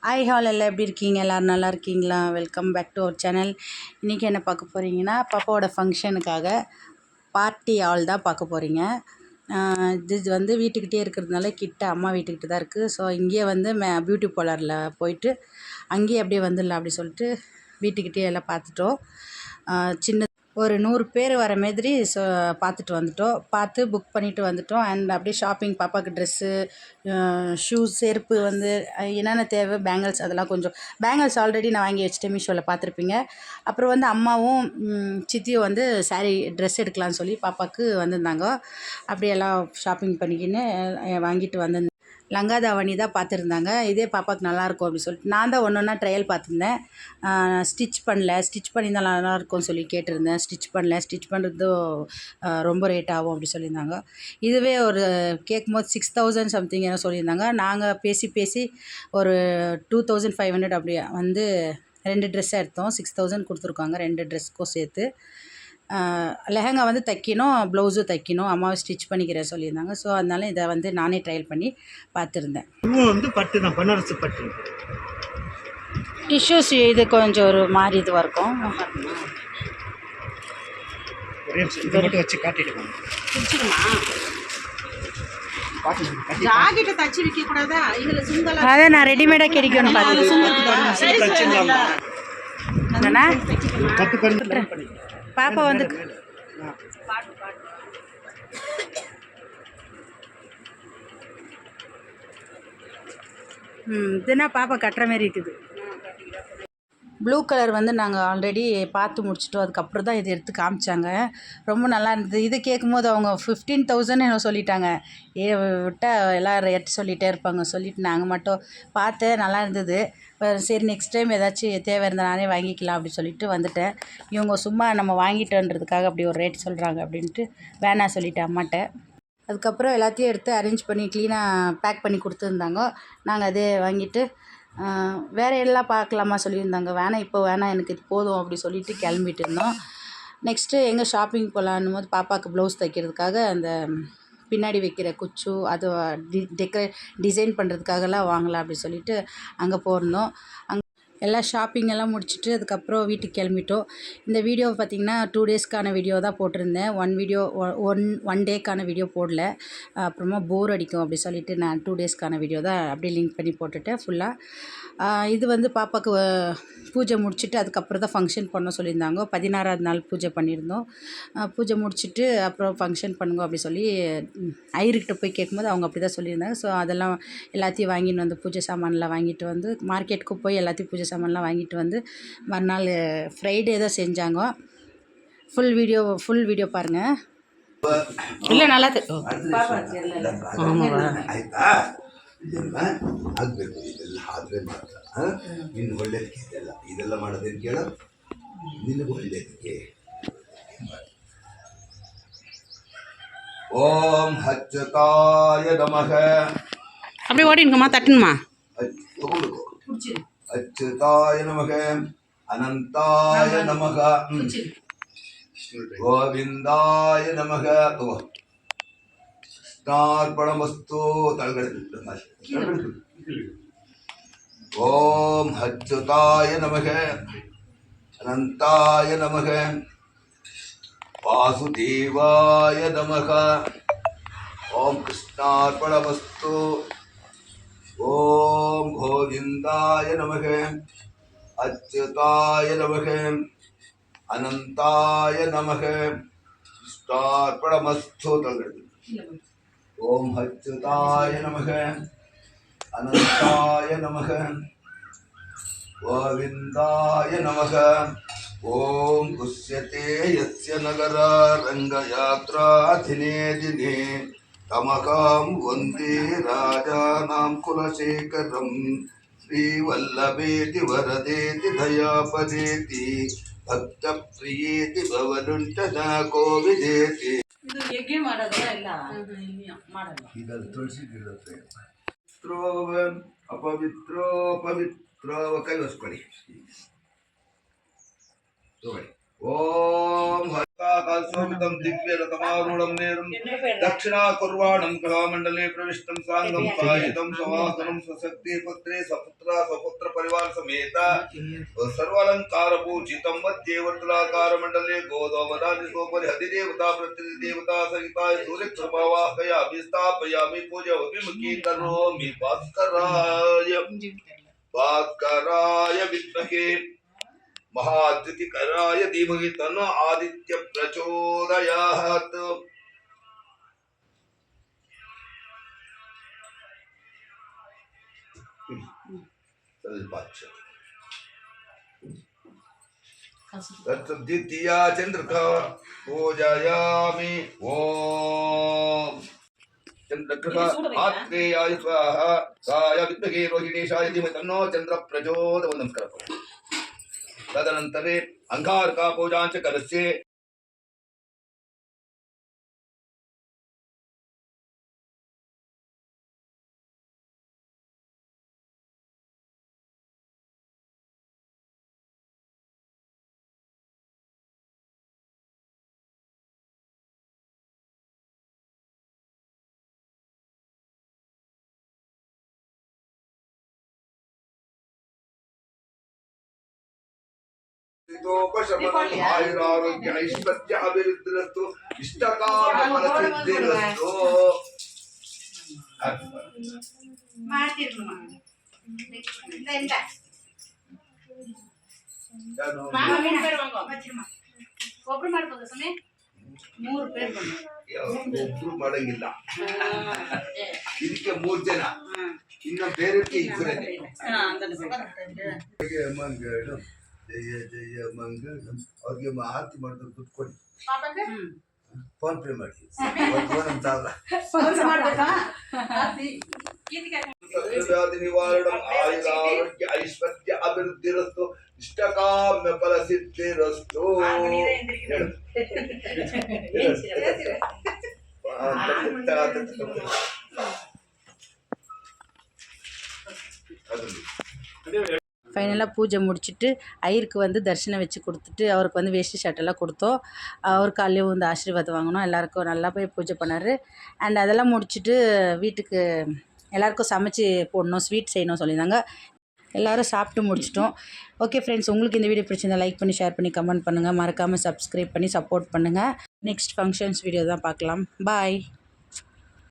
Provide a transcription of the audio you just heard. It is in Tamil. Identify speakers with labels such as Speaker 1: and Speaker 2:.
Speaker 1: ஹாய் ஹால் எல்லாம் எப்படி இருக்கீங்க? எல்லோரும் நல்லா இருக்கீங்களா? Welcome back to our channel. இன்றைக்கி என்ன பார்க்க போகிறீங்கன்னா, பாப்பாவோட ஃபங்க்ஷனுக்காக பார்ட்டி ஹால் தான் பார்க்க போகிறீங்க. இது வந்து வீட்டுக்கிட்டே இருக்கிறதுனால கிட்ட அம்மா வீட்டுக்கிட்ட தான் இருக்குது. ஸோ இங்கேயே வந்து பியூட்டி பார்லரில் போயிட்டு அங்கேயே அப்படியே வந்துடலாம் அப்படி சொல்லிட்டு வீட்டுக்கிட்டே எல்லாம் பார்த்துட்டோம். சின்ன ஒரு 100 பேர் வர மாதிரி பார்த்துட்டு வந்துட்டோம். பார்த்து புக் பண்ணிவிட்டு வந்துட்டோம். அண்ட் அப்படியே ஷாப்பிங் பாப்பாவுக்கு ட்ரெஸ்ஸு, ஷூஸ், செருப்பு வந்து என்னென்ன தேவை, பேங்கிள்ஸ் அதெல்லாம் கொஞ்சம் பேங்கிள்ஸ் ஆல்ரெடி நான் வாங்கி வச்சுட்டேன், மீஷோவில் பார்த்துருப்பீங்க. அப்புறம் வந்து அம்மாவும் சித்தியும் வந்து சாரீ ட்ரெஸ் எடுக்கலான்னு சொல்லி பாப்பாவுக்கு வந்திருந்தாங்க. அப்படியெல்லாம் ஷாப்பிங் பண்ணிக்கின்னு வாங்கிட்டு வந்திருந்தேன். லங்கா தாவணி தான் பார்த்துருந்தாங்க. இதே பாப்பாவுக்கு நல்லாயிருக்கும் அப்படின்னு சொல்லிட்டு நான் தான் ஒன்று ஒன்றா ட்ரையல் பார்த்துருந்தேன். ஸ்டிச் பண்ணியிருந்தால் நல்லாயிருக்கும்னு சொல்லி கேட்டிருந்தேன். ஸ்டிச் பண்ணுறதும் ரொம்ப ரேட் ஆகும் அப்படி சொல்லியிருந்தாங்க. இதுவே ஒரு கேட்கும்போது 6000 சம்திங் ஏதோ சொல்லியிருந்தாங்க. நாங்கள் பேசி ஒரு 2500 அப்படி வந்து 2 ட்ரெஸ்ஸாக எடுத்தோம். 6000 கொடுத்துருக்காங்க 2 ட்ரெஸ்க்கும் சேர்த்து. லெஹங்கா வந்து தைக்கணும், ப்ளவுஸும் தைக்கணும், அம்மாவை ஸ்டிச் பண்ணிக்கிறேன் சொல்லியிருந்தாங்க. ஸோ அதனால இதை வந்து நானே ட்ரையல் பண்ணி பார்த்துருந்தேன்.
Speaker 2: இதுவும் வந்து பட்டு தான், பனாரஸ் பட்டு.
Speaker 1: டிஷ்யூஸ் இது கொஞ்சம் ஒரு மாதிரி இதுவாக இருக்கும்.
Speaker 2: மட்டும் வச்சு காட்டிடுவாங்க.
Speaker 1: அதை நான் ரெடிமேடாக கிடைக்கணும் பாப்பா வந்து இதுனா பாப்பா கட்டுற மாதிரி இருக்குது. ப்ளூ கலர் வந்து நாங்கள் ஆல்ரெடி பார்த்து முடிச்சிட்டோம். அதுக்கப்புறம் தான் இது எடுத்து காமிச்சாங்க. ரொம்ப நல்லா இருந்தது. இது கேட்கும்போது அவங்க 15,000 என்ன சொல்லிட்டாங்க. விட்டால் எல்லாம் ரேட் சொல்லிகிட்டே இருப்பாங்க சொல்லிட்டு நாங்கள் மட்டும் பார்த்தேன். நல்லா இருந்தது. சரி நெக்ஸ்ட் டைம் ஏதாச்சும் தேவை இருந்தால் நானே வாங்கிக்கலாம் அப்படி சொல்லிட்டு வந்துட்டேன். இவங்க சும்மா நம்ம வாங்கிட்டோன்றதுக்காக அப்படி ஒரு ரேட் சொல்கிறாங்க அப்படின்ட்டு வேணாம் சொல்லிட்டேன் அம்மாட்ட. அதுக்கப்புறம் எல்லாத்தையும் எடுத்து அரேஞ்ச் பண்ணி க்ளீனாக பேக் பண்ணி கொடுத்துருந்தாங்க. நாங்கள் அதே வாங்கிட்டு வேறு எல்லாம் பார்க்கலாமா சொல்லியிருந்தாங்க. இப்போ வேணாம் எனக்கு இது போதும் அப்படி சொல்லிட்டு கிளம்பிட்டு இருந்தோம். நெக்ஸ்ட்டு எங்கே ஷாப்பிங் போகலான்னும் போது பாப்பாவுக்கு ப்ளவுஸ் தைக்கிறதுக்காக அந்த பின்னாடி வைக்கிற குச்சு அது டிசைன் பண்ணுறதுக்காகலாம் வாங்கலாம் அப்படி சொல்லிட்டு அங்கே போயிருந்தோம். எல்லாம் ஷாப்பிங் எல்லாம் முடிச்சுட்டு அதுக்கப்புறம் வீட்டுக்கு கிளம்பிட்டோம். இந்த வீடியோ பார்த்திங்கன்னா 2 டேஸ்க்கான வீடியோ தான் போட்டிருந்தேன். ஒன் டேக்கான வீடியோ போடல. அப்புறமா போர் அடிக்கும் அப்படி சொல்லிட்டு நான் 2 டேஸ்க்கான வீடியோ தான் அப்படியே லிங்க் பண்ணி போட்டுட்டேன் ஃபுல்லாக. இது வந்து பாப்பாவுக்கு பூஜை முடிச்சுட்டு அதுக்கப்புறம் தான் ஃபங்க்ஷன் பண்ண சொல்லியிருந்தாங்க. 16ஆவது நாள் பூஜை பண்ணியிருந்தோம். பூஜை முடிச்சுட்டு அப்புறம் ஃபங்க்ஷன் பண்ணுங்க அப்படி சொல்லி ஐயர்கிட்ட போய் கேட்கும்போது அவங்க அப்படி தான் சொல்லியிருந்தாங்க. ஸோ அதெல்லாம் எல்லாத்தையும் வாங்கிட்டு வந்து பூஜை சாமான்லாம் வாங்கிட்டு வந்து மார்க்கெட்டுக்கு போய் எல்லாத்தையும் பூஜை சாமான்லாம் வாங்கிட்டு வந்து மறுநாள் ஃப்ரைடே தான் செஞ்சாங்க. ஃபுல் வீடியோ பாருங்கள். இல்லை நல்லா
Speaker 3: ಆಗಬೇಕು. ಇದೆಲ್ಲ ಆದರೆ ಮಾತ್ರ ನಿನ್ನ ಒಳ್ಳೇದಕ್ಕೆ ಇದೆಲ್ಲ ಮಾಡೋದೇನು ಕೇಳ, ನಿನಗೆ ಒಳ್ಳೇದಕ್ಕೆ. ஓம் அச்சுதாய நமக.
Speaker 1: அப்படியே ஓடினுக்குமா தட்டணுமா?
Speaker 3: அச்சுதாய நமக, அனந்தாய நமக, கோவிந்தாய நமக. कृष्णार्पणमस्तु. ओम अच्युताय नमः, अनंताय नमः, वासुदेवाय नमः. ओम कृष्णार्पणमस्तु. ओम गोविंदाय नमः, अच्युताय नमः, अनंताय नमः, कृष्णार्पणमस्तु. ओम अच्युताय नमः, अनंताय नमः, गोविंदाय नमः. ओम पुष्यते यस्य नगर रंगयात्रा दिने दिने तमकां वन्दे राजानां कुलशेखरं श्रीवल्लभेति वरदेति दयापदेति भक्तप्रियेति भवनुण्टना कोविदेति. ತುಳಸಿ ಅಪವಿತ್ರೋ ಪವಿತ್ರೋ ಕೈ ಹೊಸ್ಕೊಳ್ಳಿ ತಗೊಳ್ಳಿ. ಓಂ ಹರಿಕಾಕಾಶೋಮಿತಂ ದಿವ್ಯರತಮಾರೂಢಂ ನೇರಂ ದಕ್ಷಿಣಾ ಕುರ್ವಾಣಂ ಗ್ರಹಮಂಡಲೇ ಪ್ರವಿಷ್ಟಂ ಸಾಂಗಂ ಸಾಯಿಧಂ ಸವಾಸನಂ ಸ್ವಶಕ್ತಿ ಪುತ್ರೇ ಸ್ವಪುತ್ರ ಸ್ವಪುತ್ರ ಪರಿವಾರ ಸಮೇತ ಸರ್ವಾಲಂಕಾರ ಪೂಜಿತಂ ಮಧ್ಯೆ ವರ್ತುಲಾಕಾರ ಮಂಡಲೇ ಗೋಧೋಮದಾನಿ ಸೋಪರಿ ಹದಿದೇವತಾ ಪ್ರತಿದೇವತಾ ಸಹಿತಾಯ ಸೂರ್ಯಕ್ಷಭಾವಾಹಯಾಮಿ ಸ್ಥಾಪಯಾಮಿ ಪೂಜಾವಿಮುಖೀ ಕರೋಮಿ ಭಾಸ್ಕರಾಯ ವಿದ್ಮಹೇ महाद्युतिकराय धीमहि तन्नो आदित्य प्रचोदयात्। द्वितीया चंद्रका पूजयामि। ओम चंद्रका आत्रेयाय स्वाहा साय विद्महे रोहिणीशाय धीमहि तन्नो चंद्र प्रचोदयात्। नमस्कार। तदनन्तरे अंगारका पूजाञ्च करस्य उपशमनम् आयुरारोग्य ऐश्वर्य अभिवृद्धिरस्तु इष्टकामफलसिद्धिरस्तु। ಒಬ್ರು ಮಾಡಂಗಿಲ್ಲ, ಇದಕ್ಕೆ 3 ಜನ, ಇನ್ನು ಬೇರೆಕ್ಕೆ 2 ಮಂಗಳು ಜಯ ಜಯ ಮಂಗಳಂ ಅವ್ರಿಗೆ ಆರತಿ ಮಾಡಿದ್ರೆ ದುಡ್ಡು ಕೊಡಿ, ಫೋನ್ ಪೇ ಮಾಡಿ, ಸರ್ವವ್ಯಾಧಿ ನಿವಾರಣಂ ಆಯುರಾರೋಗ್ಯ ಐಶ್ವರ್ಯ ಅಭಿವೃದ್ಧಿರಸ್ತು ಇಷ್ಟಕಾಮ್ಯ ಫಲ ಸಿದ್ಧಿರಸ್ತು।
Speaker 1: ஃபைனலாக பூஜை முடிச்சுட்டு ஐயருக்கு வந்து தரிசனம் வச்சு கொடுத்துட்டு அவருக்கு வந்து வேஷ்டி ஷர்ட்டெல்லாம் கொடுத்தோம். அவர் காலையில் வந்து ஆசீர்வாதம் வாங்கினோம். எல்லாேருக்கும் நல்லா போய் பூஜை பண்ணார். அண்ட் அதெல்லாம் முடிச்சுட்டு வீட்டுக்கு எல்லாேருக்கும் சமைச்சி போடணும், ஸ்வீட் செய்யணும் சொல்லியிருந்தாங்க. எல்லோரும் சாப்பிட்டு முடிச்சிட்டோம். ஓகே ஃப்ரெண்ட்ஸ், உங்களுக்கு இந்த வீடியோ பிடிச்சிருந்தா லைக் பண்ணி ஷேர் பண்ணி கமெண்ட் பண்ணுங்கள். மறக்காமல் சப்ஸ்கிரைப் பண்ணி சப்போர்ட் பண்ணுங்கள். நெக்ஸ்ட் ஃபங்க்ஷன்ஸ் வீடியோ தான் பார்க்கலாம். பாய்.